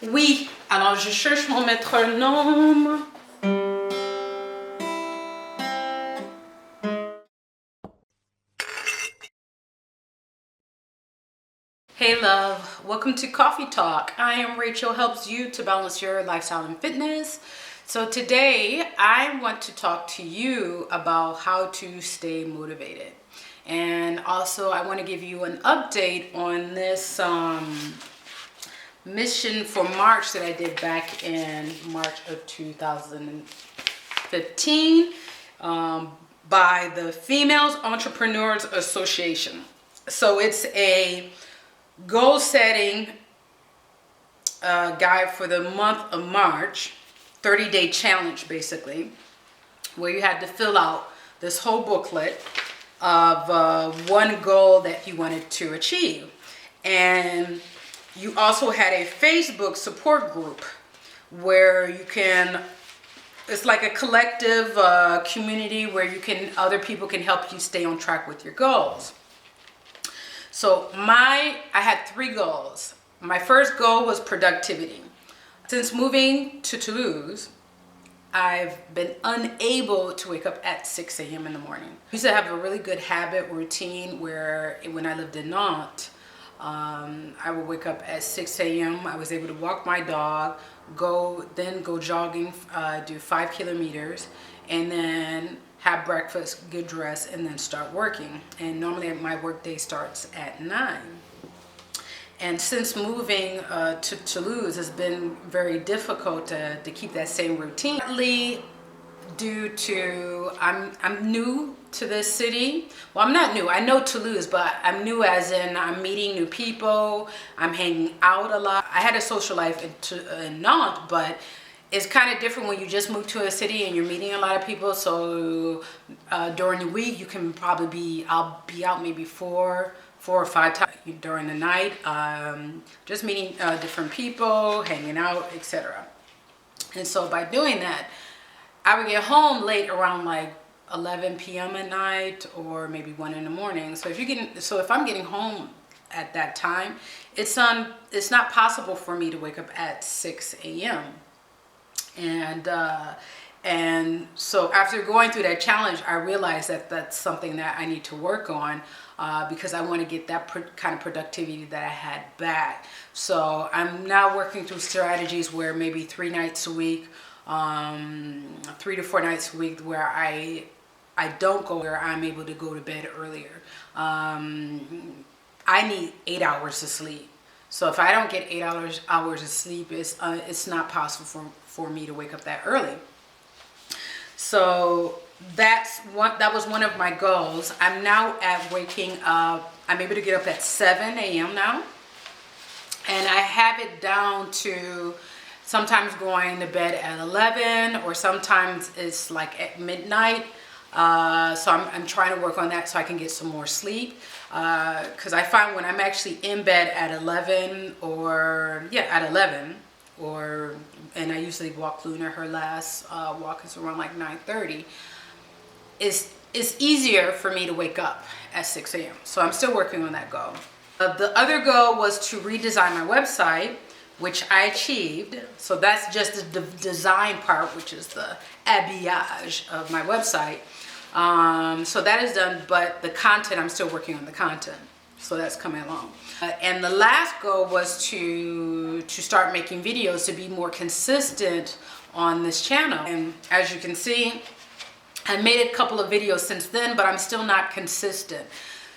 Oui, alors je cherche mon métronome. Hey love, welcome to Coffee Talk. I am Rachael Helps you to balance your lifestyle and fitness. So today I want to talk to you about how to stay motivated. And also I want to give you an update on this mission for March that I did back in March of 2015 by the Females Entrepreneurs Association. So it's a goal setting guide for the month of March, 30-day challenge basically, where you had to fill out this whole booklet of one goal that you wanted to achieve. And you also had a Facebook support group where you can, it's like a collective community where you can, other people can help you stay on track with your goals. So I had 3 goals. My first goal was productivity. Since moving to Toulouse, I've been unable to wake up at 6 a.m. in the morning. I used to have a really good habit routine where when I lived in Nantes, I would wake up at 6 a.m. I was able to walk my dog, go jogging, do 5 kilometers, and then have breakfast, get dressed, and then start working. And normally my work day starts at 9. And since moving to Toulouse, it's been very difficult to keep that same routine. Partly due to I'm new to this city. Well, I'm not new. I know Toulouse, but I'm new as in I'm meeting new people. I'm hanging out a lot. I had a social life in Nantes, but it's kind of different when you just move to a city and you're meeting a lot of people. So during the week, you can probably I'll be out maybe four or 5 times during the night, just meeting different people, hanging out, etc. And so by doing that, I would get home late around like 11 p.m. at night or maybe 1 in the morning. So if I'm getting home at that time, it's not possible for me to wake up at 6 a.m. And so after going through that challenge, I realized that that's something that I need to work on because I want to get that kind of productivity that I had back. So I'm now working through strategies where maybe 3 nights a week, 3 to 4 nights a week where I don't go, where I'm able to go to bed earlier. I need 8 hours of sleep. So if I don't get 8 hours of sleep, it's not possible for me to wake up that early. So that was one of my goals. I'm now at waking up. I'm able to get up at 7 a.m. now, and I have it down to sometimes going to bed at 11, or sometimes it's like at midnight. So I'm trying to work on that so I can get some more sleep. Because I find when I'm actually in bed at 11 and I usually walk Luna, her last walk is around like 9:30, it's easier for me to wake up at 6 a.m. So I'm still working on that goal. The other goal was to redesign my website, which I achieved. So that's just the design part, which is the habillage of my website. So that is done, but the content, I'm still working on the content. So that's coming along. And the last goal was to start making videos, to be more consistent on this channel. And as you can see, I made a couple of videos since then, but I'm still not consistent.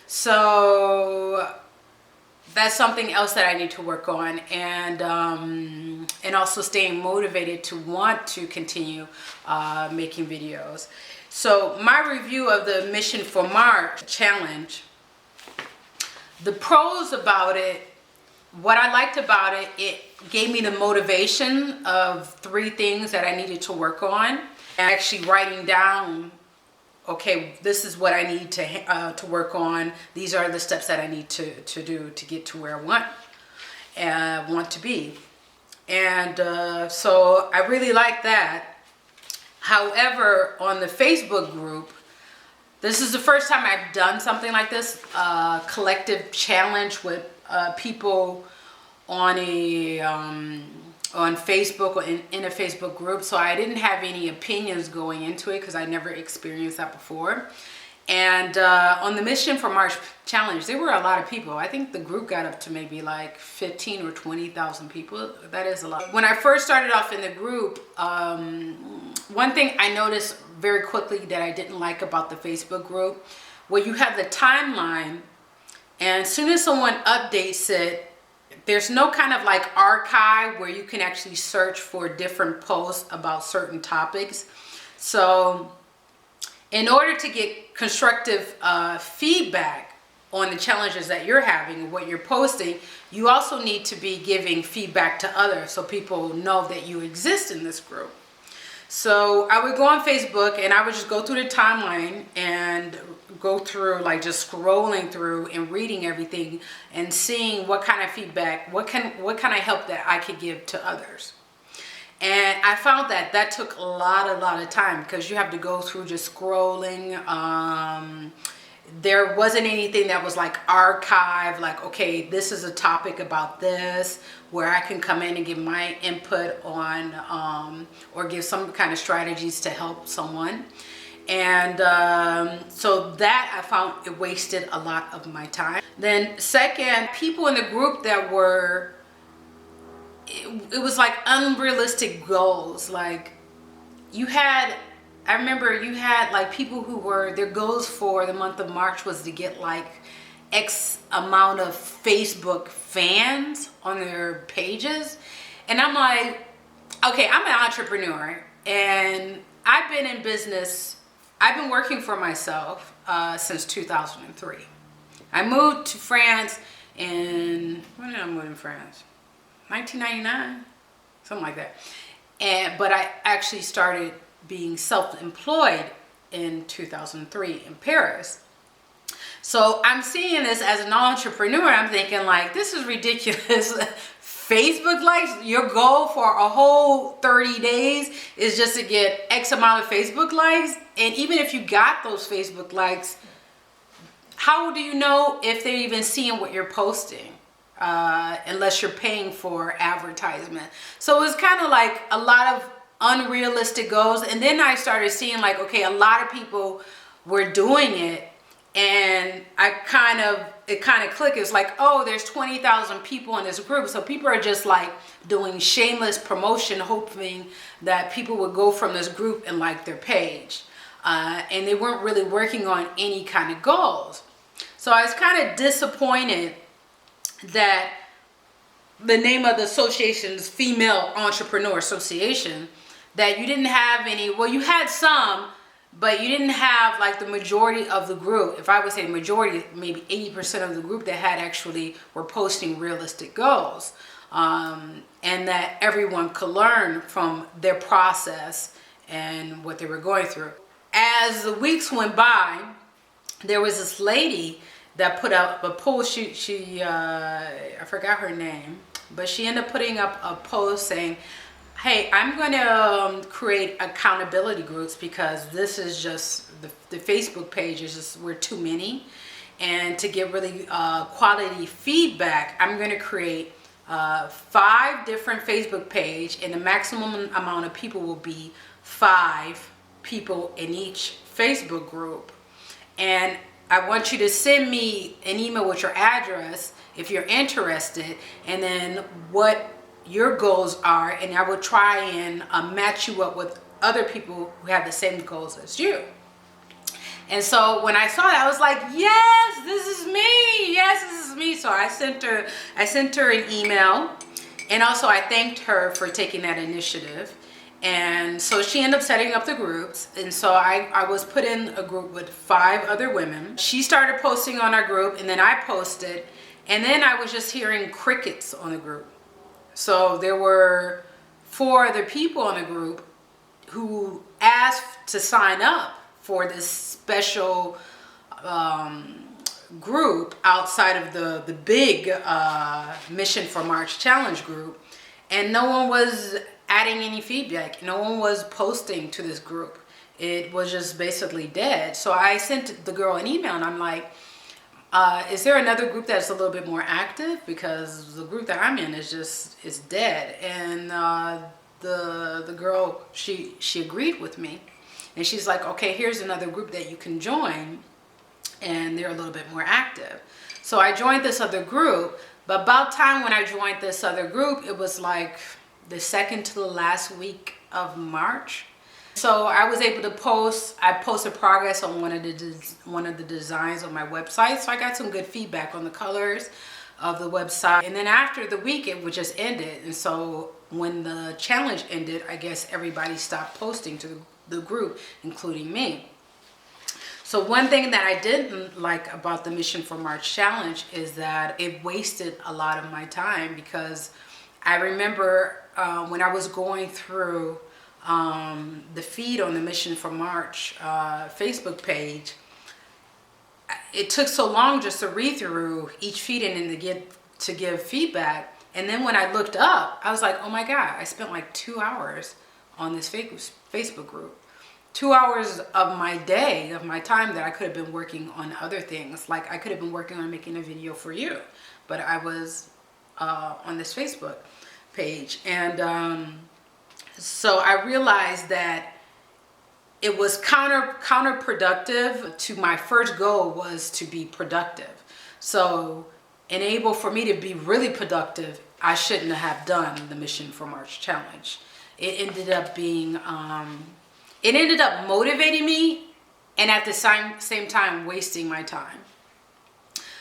So that's something else that I need to work on, and also staying motivated to want to continue making videos. So my review of the Mission for March challenge, the pros about it, what I liked about it, it gave me the motivation of 3 things that I needed to work on, and actually writing down, okay, this is what I need to work on. These are the steps that I need to do to get to where I want to be. And so I really like that. However, on the Facebook group, this is the first time I've done something like this, collective challenge with people on on Facebook or in a Facebook group, so I didn't have any opinions going into it because I never experienced that before. And on the Mission for March challenge, there were a lot of people. I think the group got up to maybe like 15 or 20,000 people. That is a lot. When I first started off in the group, one thing I noticed very quickly that I didn't like about the Facebook group, where you have the timeline, and as soon as someone updates it, there's no kind of like archive where you can actually search for different posts about certain topics. So in order to get constructive feedback on the challenges that you're having and what you're posting, you also need to be giving feedback to others so people know that you exist in this group. So I would go on Facebook and I would just go through the timeline and go through, like, just scrolling through and reading everything and seeing what kind of feedback, what kind of help that I could give to others. And I found that that took a lot of time because you have to go through just scrolling. There wasn't anything that was like archived, like, okay, this is a topic about this, where I can come in and give my input on, or give some kind of strategies to help someone. And so that I found it wasted a lot of my time. Then second, people in the group that were, it was like unrealistic goals. Like I remember you had like people who were, their goals for the month of March was to get like X amount of Facebook fans on their pages. And I'm like, okay, I'm an entrepreneur and I've been in business. I've been working for myself since 2003. I moved to France when did I move to France? 1999, something like that. But I actually started being self-employed in 2003 in Paris. So I'm seeing this as an entrepreneur. I'm thinking like, this is ridiculous. Facebook likes, your goal for a whole 30 days is just to get X amount of Facebook likes. And even if you got those Facebook likes, how do you know if they're even seeing what you're posting? Unless you're paying for advertisement. So it was kind of like a lot of unrealistic goals. And then I started seeing like, okay, a lot of people were doing it, and it kind of clicked. It's like, oh, there's 20,000 people in this group. So people are just like doing shameless promotion, hoping that people would go from this group and like their page. And they weren't really working on any kind of goals. So I was kind of disappointed that the name of the association's Female Entrepreneur Association, that you didn't have any, well, you had some, but you didn't have like the majority of the group. If I would say majority, maybe 80% of the group that had actually were posting realistic goals, and that everyone could learn from their process and what they were going through. As the weeks went by, there was this lady that put up a post. I forgot her name, but she ended up putting up a post saying, hey, I'm going to create accountability groups because this is just, the Facebook page is just, we're too many. And to get really quality feedback, I'm going to create 5 different Facebook page, and the maximum amount of people will be 5 people in each Facebook group. And I want you to send me an email with your address if you're interested, and then what your goals are, and I will try and match you up with other people who have the same goals as you. And so when I saw that, I was like, yes, this is me. Yes, this is me. So I sent her an email, and also I thanked her for taking that initiative. And so she ended up setting up the groups. And so I was put in a group with 5 other women. She started posting on our group, and then I posted. And then I was just hearing crickets on the group. So there were 4 other people in the group who asked to sign up for this special group outside of the big Mission for March Challenge group. And no one was adding any feedback. No one was posting to this group. It was just basically dead. So I sent the girl an email, and I'm like, is there another group that's a little bit more active? Because the group that I'm in is dead. And the girl, she agreed with me, and she's like, okay, here's another group that you can join, and they're a little bit more active. So I joined this other group, but about time when I joined this other group, it was like the second to the last week of March. So I was able to I posted progress on one of the designs on my website. So I got some good feedback on the colors of the website. And then after the week, it would just ended. And so when the challenge ended, I guess everybody stopped posting to the group, including me. So one thing that I didn't like about the Mission for March challenge is that it wasted a lot of my time, because I remember when I was going through the feed on the Mission for March Facebook page, it took so long just to read through each feed and to give feedback. And then when I looked up, I was like, oh my God, I spent like 2 hours on this Facebook group. 2 hours of my day, of my time, that I could have been working on other things. Like I could have been working on making a video for you, but I was on this Facebook page. And so I realized that it was counterproductive to my first goal, was to be productive. So for me to be really productive, I shouldn't have done the Mission for March challenge. It ended up being, it ended up motivating me, and at the same time wasting my time.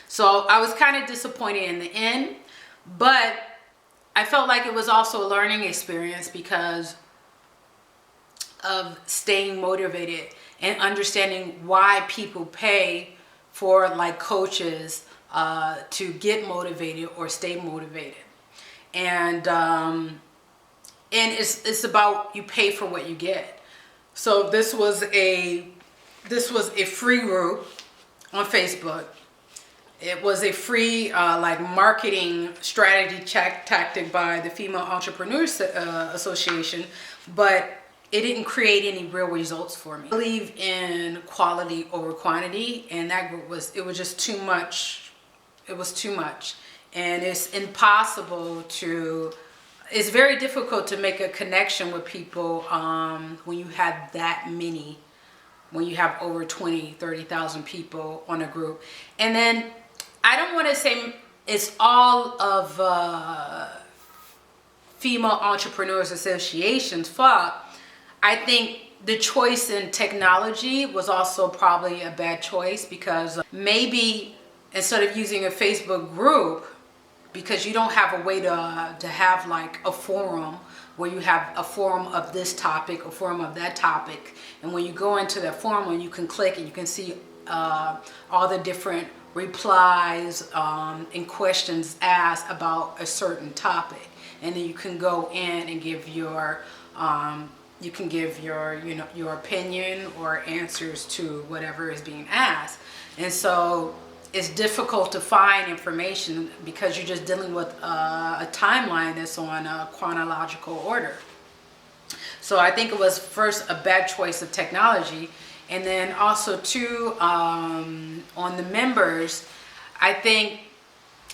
So I was kind of disappointed in the end, but I felt like it was also a learning experience because of staying motivated and understanding why people pay for like coaches to get motivated or stay motivated. And it's about, you pay for what you get. So this was a free group on Facebook. It was a free like marketing strategy tactic by the Female Entrepreneurs Association, but it didn't create any real results for me. I believe in quality over quantity, and that group was just too much. It was too much, and it's very difficult to make a connection with people when you have that many, when you have over 20, 30,000 people on a group. And then I don't want to say it's all of Female Entrepreneurs Association's fault. I think the choice in technology was also probably a bad choice, because maybe instead of using a Facebook group, because you don't have a way to have like a forum where you have a forum of this topic, a forum of that topic, and when you go into that forum, and you can click and you can see all the different replies and questions asked about a certain topic, and then you can go in and give your your opinion or answers to whatever is being asked. And so it's difficult to find information because you're just dealing with a timeline that's on a chronological order. So I think it was first a bad choice of technology. And then also too, on the members, I think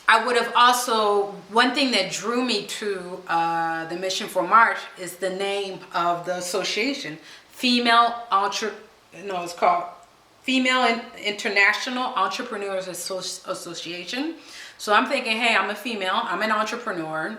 I would have also, one thing that drew me to the Mission for March is the name of the association, it's called Female International Entrepreneurs Association. So I'm thinking, hey, I'm a female, I'm an entrepreneur.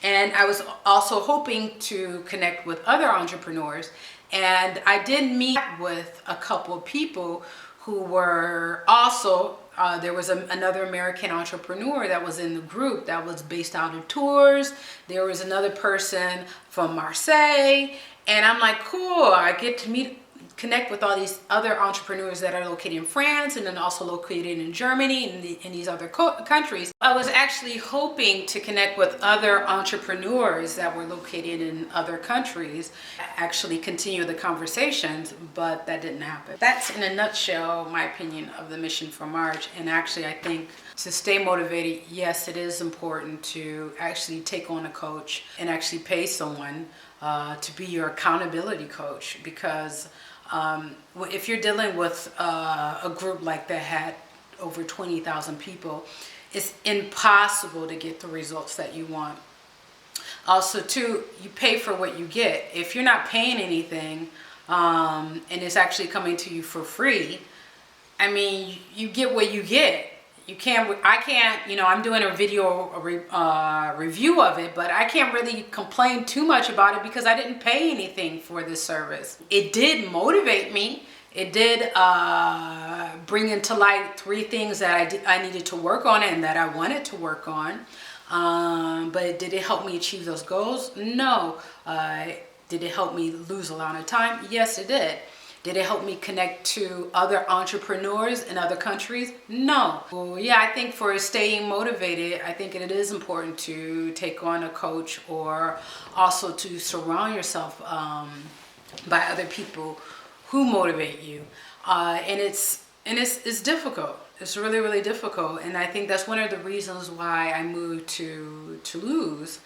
And I was also hoping to connect with other entrepreneurs. And I did meet with a couple of people who were also, there was another American entrepreneur that was in the group that was based out of Tours. There was another person from Marseille. And I'm like, cool, I get to connect with all these other entrepreneurs that are located in France and then also located in Germany and in these other countries. I was actually hoping to connect with other entrepreneurs that were located in other countries, actually continue the conversations, but that didn't happen. That's in a nutshell my opinion of the Mission for March. And actually I think to stay motivated, yes, it is important to actually take on a coach and actually pay someone to be your accountability coach, because if you're dealing with a group like that had over 20,000 people, it's impossible to get the results that you want. Also, too, you pay for what you get. If you're not paying anything, and it's actually coming to you for free, I mean, you get what you get. I can't, you know, I'm doing a video review of it, but I can't really complain too much about it because I didn't pay anything for this service. It did motivate me. It did bring into light 3 things that I needed to work on and that I wanted to work on. But did it help me achieve those goals? No. Did it help me lose a lot of time? Yes, it did. Did it help me connect to other entrepreneurs in other countries? No. Well, yeah, I think for staying motivated, I think it is important to take on a coach, or also to surround yourself by other people who motivate you. And it's difficult. It's really, really difficult. And I think that's one of the reasons why I moved to Toulouse.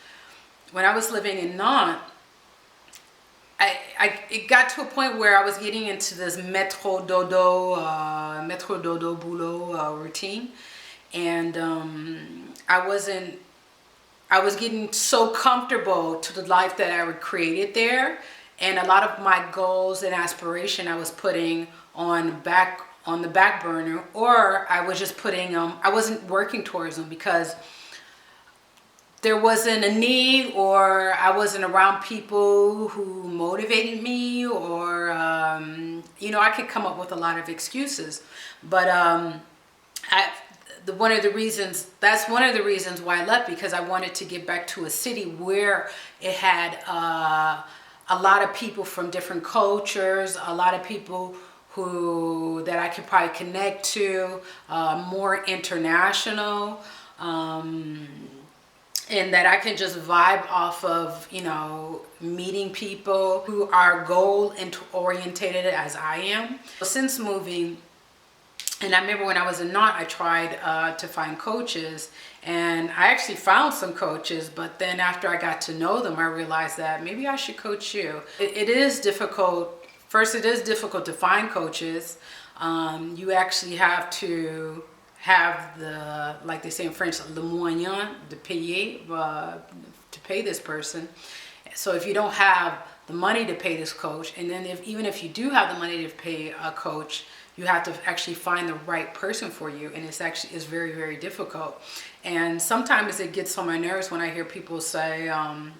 When I was living in Nantes, it got to a point where I was getting into this métro dodo boulot routine, and I was getting so comfortable to the life that I created there, and a lot of my goals and aspiration I was putting on the back burner, or I was just putting I wasn't working towards them because there wasn't a need, or I wasn't around people who motivated me, or you know, I could come up with a lot of excuses. But that's one of the reasons why I left, because I wanted to get back to a city where it had a lot of people from different cultures, a lot of people that I could probably connect to, more international. And that I can just vibe off of, you know, meeting people who are goal orientated as I am. Since moving, and I remember when I was in Nantes, I tried to find coaches, and I actually found some coaches, but then after I got to know them, I realized that maybe I should coach you. It is difficult. First, it is difficult to find coaches. You actually have to have the, like they say in French, le moyen de payer, to pay this person. So if you don't have the money to pay this coach, and then even if you do have the money to pay a coach, you have to actually find the right person for you, and it's very, very difficult. And sometimes it gets on my nerves when I hear people say,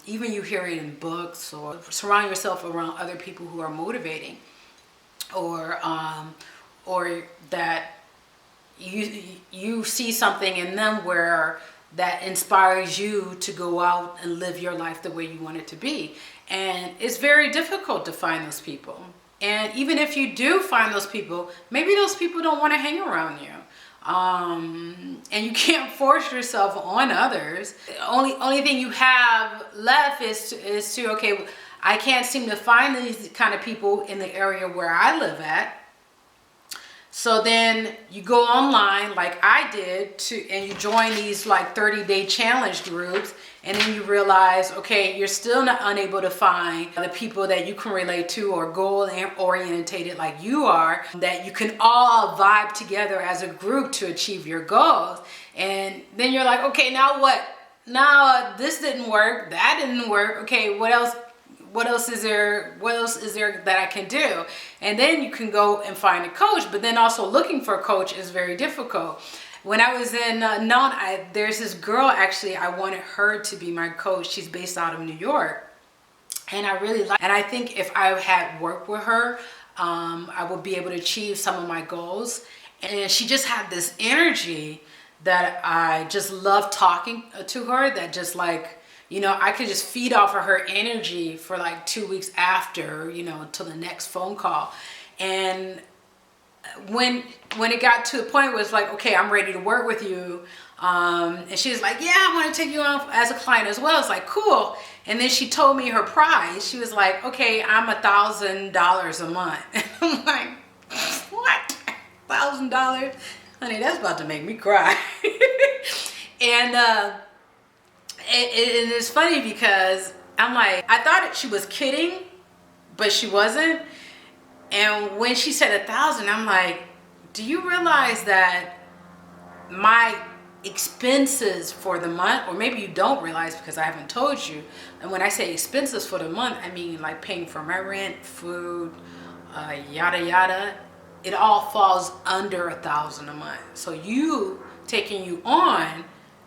even you hear it in books, or surround yourself around other people who are motivating, or that you see something in them where that inspires you to go out and live your life the way you want it to be. And it's very difficult to find those people. And even if you do find those people, maybe those people don't want to hang around you. And you can't force yourself on others. The only thing you have left is to, okay, I can't seem to find these kind of people in the area where I live at. So then you go online like I did and you join these like 30-day challenge groups, and then you realize, okay, you're still not unable to find the people that you can relate to or goal orientated like you are, that you can all vibe together as a group to achieve your goals. And then you're like, okay, now what? Now this didn't work, that didn't work. Okay, what else? What else is there that I can do? And then you can go and find a coach, but then also looking for a coach is very difficult. When I was in Nantes, there's this girl, actually, I wanted her to be my coach. She's based out of New York. And I really like, and I think if I had worked with her, I would be able to achieve some of my goals. And she just had this energy that I just love talking to her, that just like, you know, I could just feed off of her energy for like 2 weeks after, you know, until the next phone call. And when it got to a point where it's like, okay, I'm ready to work with you. And she was like, yeah, I want to take you on as a client as well. It's like, cool. And then she told me her price. She was like, okay, I'm $1,000 a month. And I'm like, what? $1,000? Honey, that's about to make me cry. And it's funny because I'm like, I thought she was kidding, but she wasn't. And when she said 1,000, I'm like, do you realize that my expenses for the month, or maybe you don't realize because I haven't told you, and when I say expenses for the month, I mean like paying for my rent, food, yada yada, it all falls under $1,000 a month. So you taking you on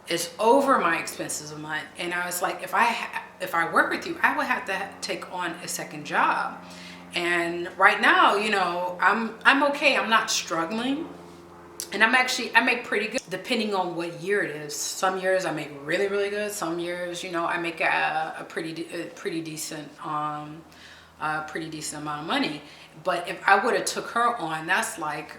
is over my expenses a month. And I was like, if I work with you, I would have to take on a second job. And right now, you know, I'm okay. I'm not struggling. And I make pretty good depending on what year it is. Some years I make really, really good. Some years, you know, I make a pretty decent amount of money. But if I would have took her on, that's like,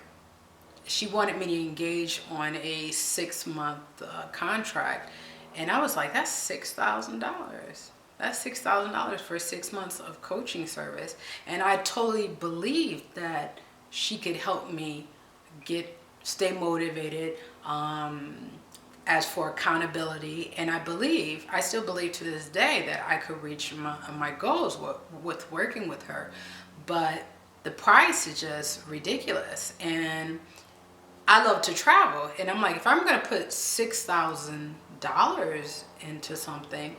she wanted me to engage on a 6-month contract. And I was like, that's $6,000. That's $6,000 for 6 months of coaching service. And I totally believed that she could help me stay motivated, as for accountability. And I still believe to this day that I could reach my goals with working with her. But the price is just ridiculous. And I love to travel. And I'm like, if I'm going to put $6,000 into something,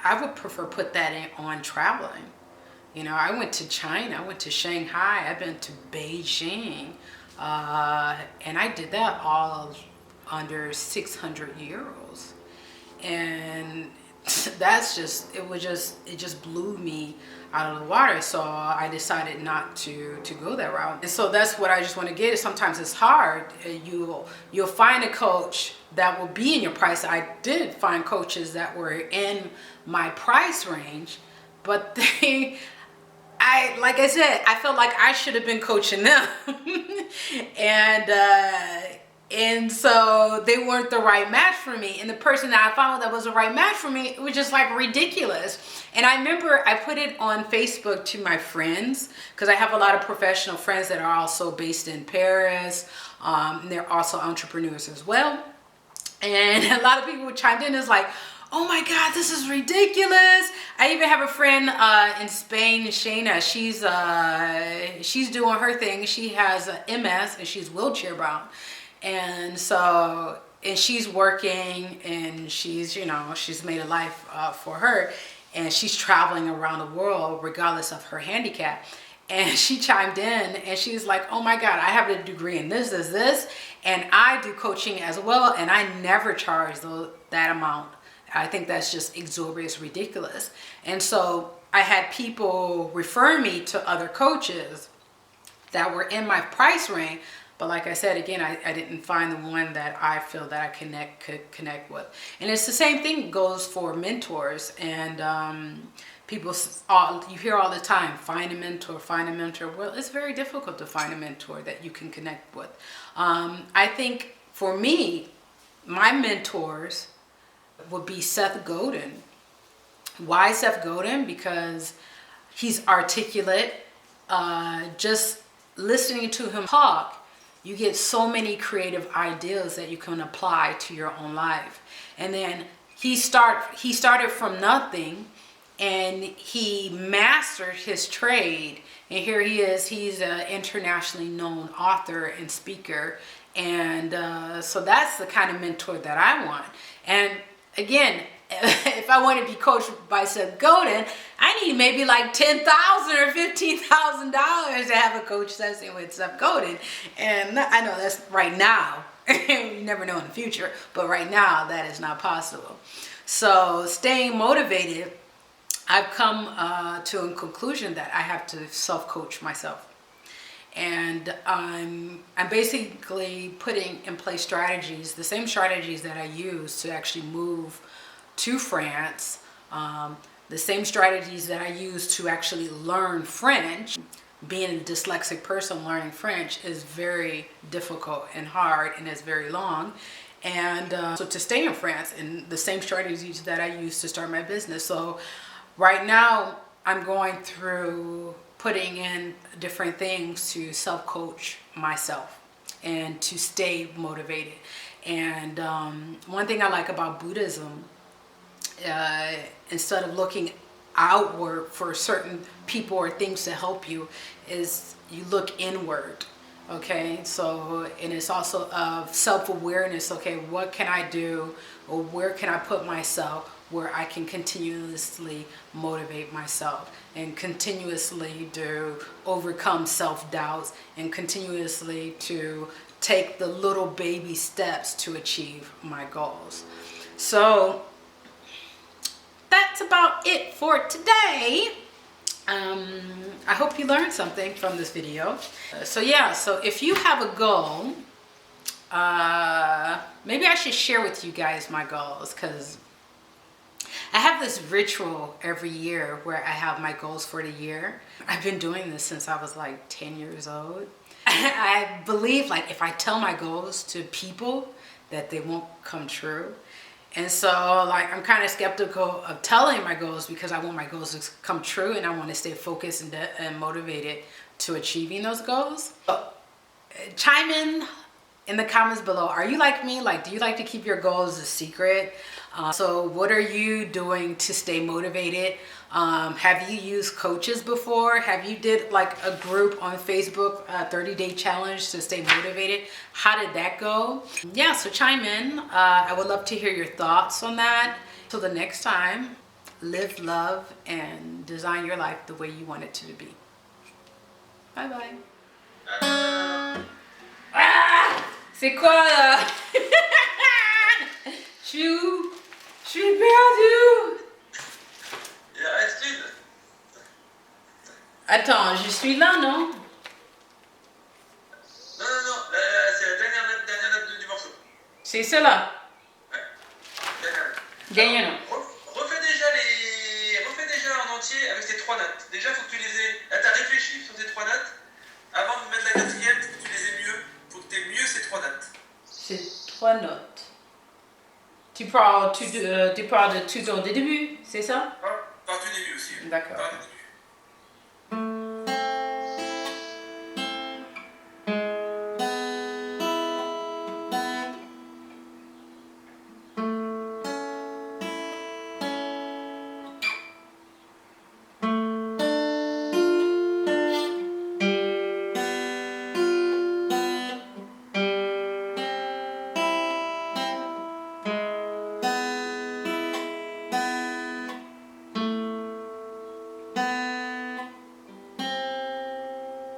I would prefer put that on traveling. You know, I went to China, I went to Shanghai, I've been to Beijing, and I did that all under 600 euros. And that's just, it just blew me out of the water. So I decided not to go that route. And so that's what I just want to get is sometimes it's hard. You'll find a coach that will be in your price. I did find coaches that were in my price range, but like I said, I felt like I should have been coaching them. And so they weren't the right match for me. And the person that I found that was the right match for me, it was just like ridiculous. And I remember I put it on Facebook to my friends, because I have a lot of professional friends that are also based in Paris. And they're also entrepreneurs as well. And a lot of people chimed in. It's like, oh my God, this is ridiculous. I even have a friend in Spain, Shayna. She's doing her thing. She has MS and she's wheelchair bound. And so, and she's working, and she's, you know, she's made a life for her, and she's traveling around the world regardless of her handicap. And she chimed in and she's like, oh my God, I have a degree in this, and I do coaching as well, and I never charge that amount. I think that's just exorbitant, ridiculous. And so I had people refer me to other coaches that were in my price range. But like I said, again, I didn't find the one that I feel that I could connect with. And it's the same thing goes for mentors. And people, you hear all the time, find a mentor, find a mentor. Well, it's very difficult to find a mentor that you can connect with. I think for me, my mentors would be Seth Godin. Why Seth Godin? Because he's articulate. Just listening to him talk, you get so many creative ideas that you can apply to your own life. And then he started from nothing, and he mastered his trade. And here he is, he's an internationally known author and speaker. And so that's the kind of mentor that I want. And again, if I want to be coached by Seth Godin, I need maybe like $10,000 or $15,000 to have a coach session with Seth Godin. And I know that's right now. You never know in the future, but right now that is not possible. So staying motivated, I've come to a conclusion that I have to self-coach myself. And I'm basically putting in place strategies, the same strategies that I use to actually move to France, the same strategies that I use to actually learn French. Being a dyslexic person, learning French is very difficult and hard, and it's very long. And so to stay in France, and the same strategies that I use to start my business. So right now I'm going through putting in different things to self-coach myself and to stay motivated. And one thing I like about Buddhism, instead of looking outward for certain people or things to help you, is you look inward. Okay, so, and it's also of self-awareness. Okay, what can I do, or where can I put myself where I can continuously motivate myself and continuously to overcome self-doubts and continuously to take the little baby steps to achieve my goals. So that's about it for today. I hope you learned something from this video. So yeah, so if you have a goal, maybe I should share with you guys my goals, because I have this ritual every year where I have my goals for the year. I've been doing this since I was like 10 years old. I believe like if I tell my goals to people that they won't come true. And so like I'm kind of skeptical of telling my goals because I want my goals to come true and I want to stay focused and motivated to achieving those goals. So, chime in the comments below. Are you like me? Like, do you like to keep your goals a secret? So what are you doing to stay motivated? Have you used coaches before? Have you did like a group on Facebook, 30-day challenge to stay motivated? How did that go? Yeah, so chime in. I would love to hear your thoughts on that. Till the next time, live, love, and design your life the way you want it to be. Bye-bye. Ah! C'est quoi là? Je suis perdu. Attends, je suis là, non? Non, c'est la dernière note du morceau. C'est cela. Ouais. Dernière note. Gagnez, non? Refais déjà en entier avec ces 3 notes. Déjà, faut que tu les aies. Là, t'as réfléchi sur ces 3 notes. Avant de mettre la 4e, faut que tu les aies mieux. Faut que tu aies mieux ces 3 notes. C'est 3 notes. Tu parles de tout au début, c'est ça? Part du début aussi. D'accord. Part du début.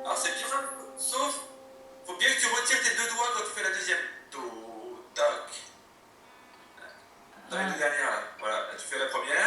Alors c'est bien, sauf, faut bien que tu retires tes 2 doigts quand tu fais la deuxième. Do, tac. Dans les 2 dernières là. Voilà, là, tu fais la première.